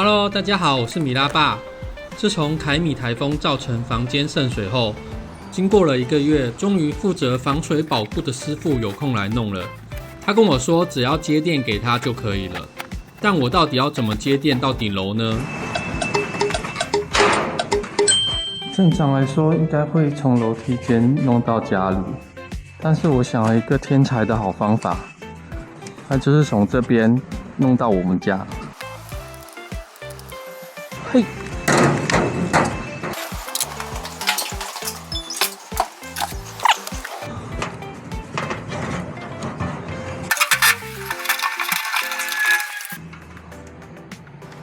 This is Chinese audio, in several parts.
Hello， 大家好，我是米拉爸。自从凯米台风造成房间渗水后，经过了1个月，终于负责防水保固的师傅有空来弄了。他跟我说，只要接电给他就可以了。但我到底要怎么接电到顶楼呢？正常来说，应该会从楼梯间弄到家里，但是我想了一个天才的好方法，那就是从这边弄到我们家。嘿，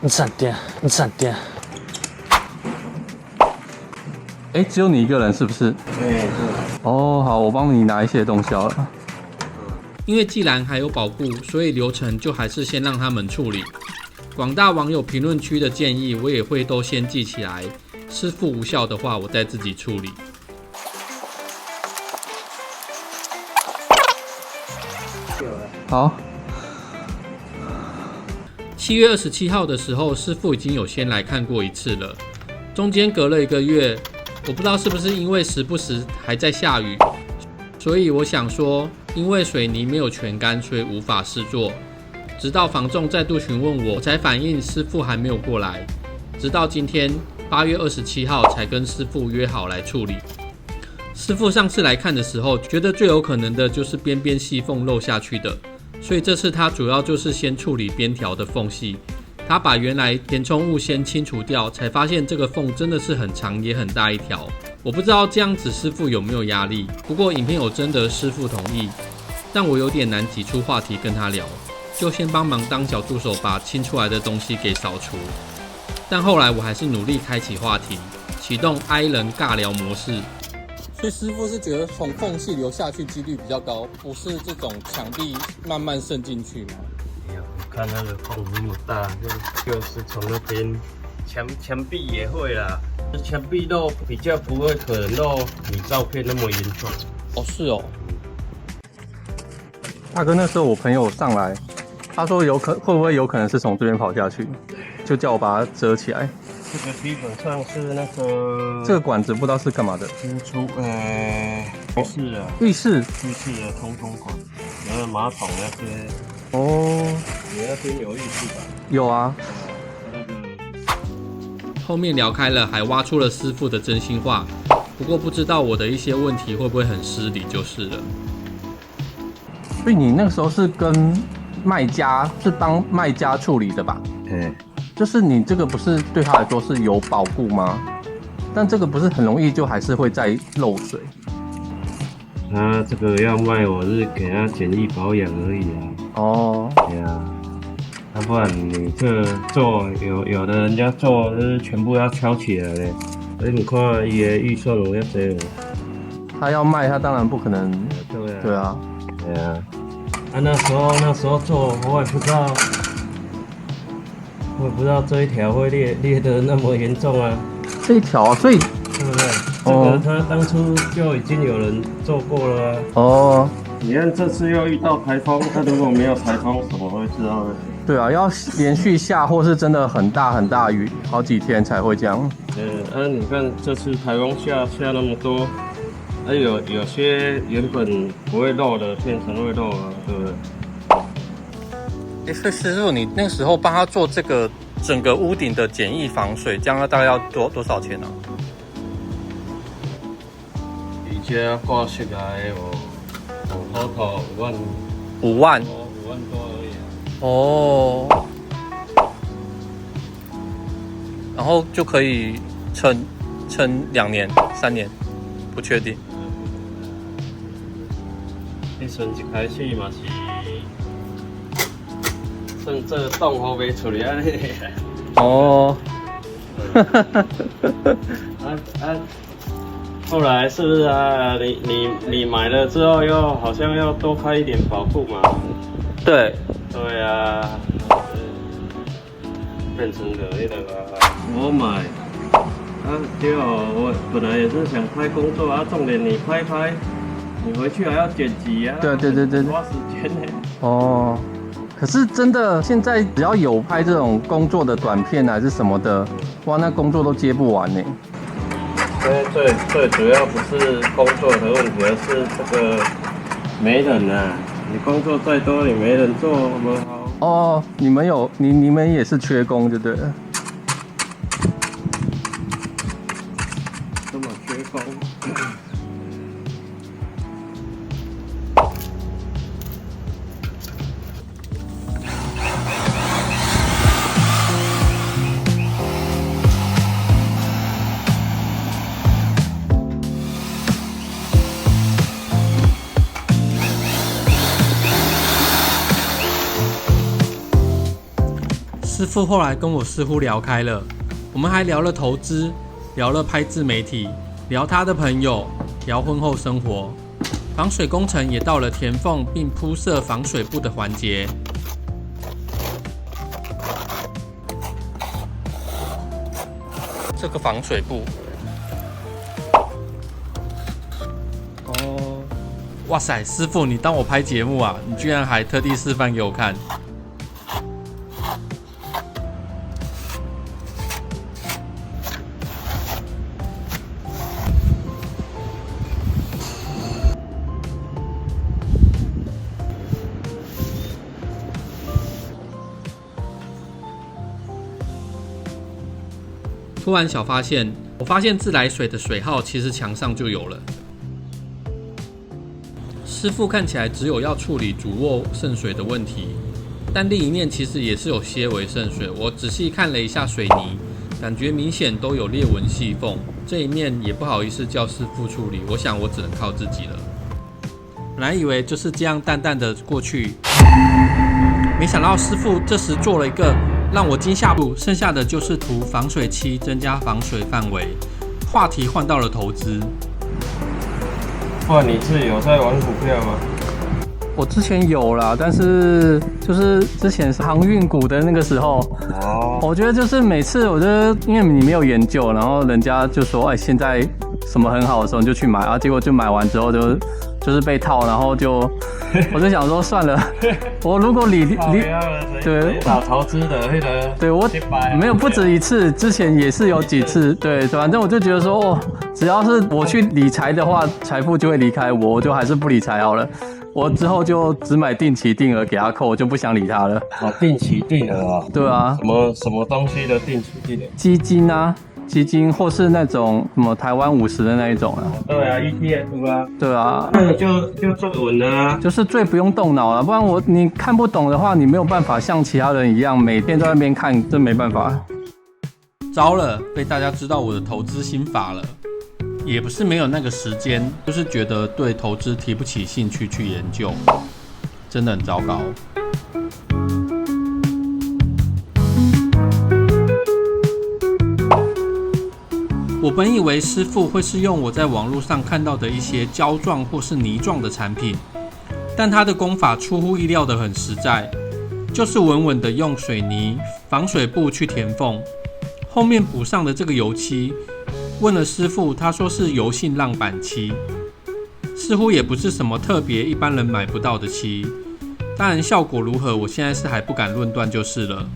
你闪电，你闪电。只有你一个人是不是？对。哦，好，我帮你拿一些东西好了。因为既然还有保固，所以流程就还是先让他们处理。广大网友评论区的建议，我也会都先记起来。师傅无效的话，我再自己处理。好。7月27号的时候，师傅已经有先来看过一次了。中间隔了1个月，我不知道是不是因为时不时还在下雨，所以我想说，因为水泥没有全干，所以无法施作。直到房仲再度询问我，我才反映师傅还没有过来。直到今天8月27号才跟师傅约好来处理。师傅上次来看的时候，觉得最有可能的就是边边细缝漏下去的，所以这次他主要就是先处理边条的缝隙。他把原来填充物先清除掉，才发现这个缝真的是很长也很大一条。我不知道这样子师傅有没有压力，不过影片有征得师傅同意，但我有点难挤出话题跟他聊，就先帮忙当小助手，把清出来的东西给扫除。但后来我还是努力开启话题，启动 I 人尬聊模式。所以师傅是觉得从缝隙流下去几率比较高，不是这种墙壁慢慢渗进去吗？看那个缝那么大，就是从那边墙壁也会啦，墙壁漏比较不会可能漏你照片那么严重。哦，是哦。大哥，那时候我朋友上来，他说会不会有可能是从这边跑下去，就叫我把它遮起来。这个基本上是那个这个管子不知道是干嘛的。浴室的通风管，然后马桶那些。哦，你那边有浴室吧？有啊。后面聊开了，还挖出了师傅的真心话。不过不知道我的一些问题会不会很失礼就是了。所以你那个时候是跟卖家是帮卖家处理的吧？就是你这个不是对他来说是有保固吗？但这个不是很容易就还是会再漏水。他这个要卖，我是给他简易保养而已啊。哦。对啊。要不然你这做有的人家做就是全部要敲起来嘞，所以你看伊的预算有要多。他要卖，他当然不可能。对啊。对啊。那时候做，我也不知道这一条会裂得那么严重啊。这一条啊，所以对不对？这个他当初就已经有人做过了啊。哦。你看这次又遇到台风，他如果没有台风，怎么会知道呢？对啊，要连续下或是真的很大雨，好几天才会这样。你看这次台风下那么多，有些原本不会漏的变成会漏了，对不对？所以师傅，你那个时候帮他做这个整个屋顶的简易防水，这样大概要多少钱呢？而且挂起来好头5万。5万多而已啊。哦。然后就可以撑2年、3年，不确定。迄阵一开始嘛是，算这个洞好袂出来安尼。哦。后来是不是啊？你买了之后又好像要多开一点保固嘛？对。对啊。变成了那个我买。对哦，我本来也是想拍工作啊，重点你拍，你回去还要剪辑啊。对。花时间呢。哦。可是真的，现在只要有拍这种工作的短片还是什么的，哇，那工作都接不完呢。最主要不是工作的问题，而是这个没人啊。你工作再多，你没人做，不好。哦，你们也是缺工，对不对？这么缺工。师傅后来跟我似乎聊开了，我们还聊了投资，聊了拍自媒体，聊他的朋友，聊婚后生活，防水工程也到了填缝并铺设防水布的环节。这个防水布，哦，哇塞，师傅，你当我拍节目啊？你居然还特地示范给我看。突然小发现，我发现自来水的水号其实墙上就有了。师傅看起来只有要处理主卧渗水的问题，但另一面其实也是有些微渗水。我仔细看了一下水泥，感觉明显都有裂纹细缝。这一面也不好意思叫师傅处理，我想我只能靠自己了。本来以为就是这样淡淡的过去，没想到师傅这时做了一个让我惊吓不，剩下的就是涂防水漆，增加防水范围。话题换到了投资。哇，你自己有在玩股票吗？我之前有啦，但是就是之前是航运股的那个时候，我觉得就是每次我觉得因为你没有研究，然后人家就说现在什么很好的时候你就去买啊，结果就买完之后就是被套，然后我就想说算了，我如果对找投资的那个，对我没有不止一次，之前也是有几次，对，反正我就觉得说只要是我去理财的话，财富就会离开我，我就还是不理财好了。我之后就只买定期定额给他扣，我就不想理他了。定期定额啊？对啊。什么东西的定期定额？基金或是那种什么台湾50的那一种啊。对啊 ，ETF 啊。对啊。那你就最稳了啊。就是最不用动脑了，不然你看不懂的话，你没有办法像其他人一样每天都在那边看，真没办法。糟了，被大家知道我的投资心法了。也不是没有那个时间，就是觉得对投资提不起兴趣去研究，真的很糟糕。我本以为师傅会是用我在网络上看到的一些胶状或是泥状的产品，但他的工法出乎意料的很实在，就是稳稳的用水泥、防水布去填缝，后面补上的这个油漆。问了师傅，他说是油性浪板漆，似乎也不是什么特别一般人买不到的漆。当然效果如何，我现在是还不敢论断就是了。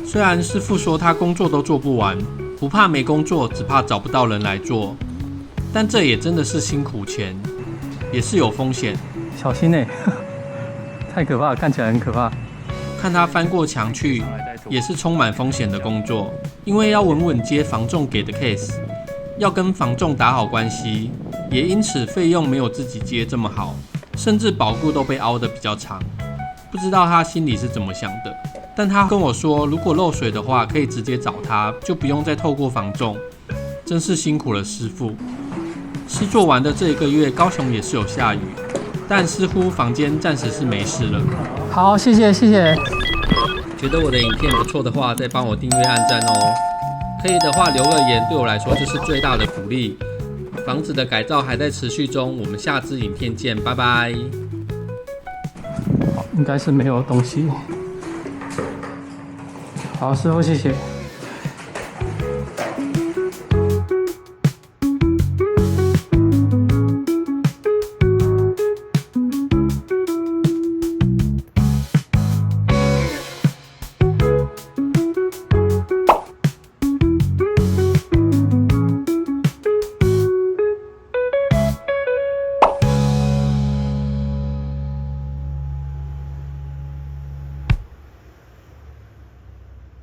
虽然师傅说他工作都做不完，不怕没工作，只怕找不到人来做，但这也真的是辛苦钱，也是有风险。小心欸，太可怕了，看起来很可怕。看他翻过墙去，也是充满风险的工作，因为要稳稳接房仲给的 case， 要跟房仲打好关系，也因此费用没有自己接这么好，甚至保固都被凹得比较长。不知道他心里是怎么想的，但他跟我说，如果漏水的话，可以直接找他，就不用再透过房仲。真是辛苦了师傅。施作完的这一个月，高雄也是有下雨，但似乎房间暂时是没事了。好，谢谢。觉得我的影片不错的话，再帮我订阅按赞哦。可以的话留个言，对我来说这是最大的鼓励。房子的改造还在持续中，我们下支影片见，拜拜。应该是没有东西。好，师傅，谢谢。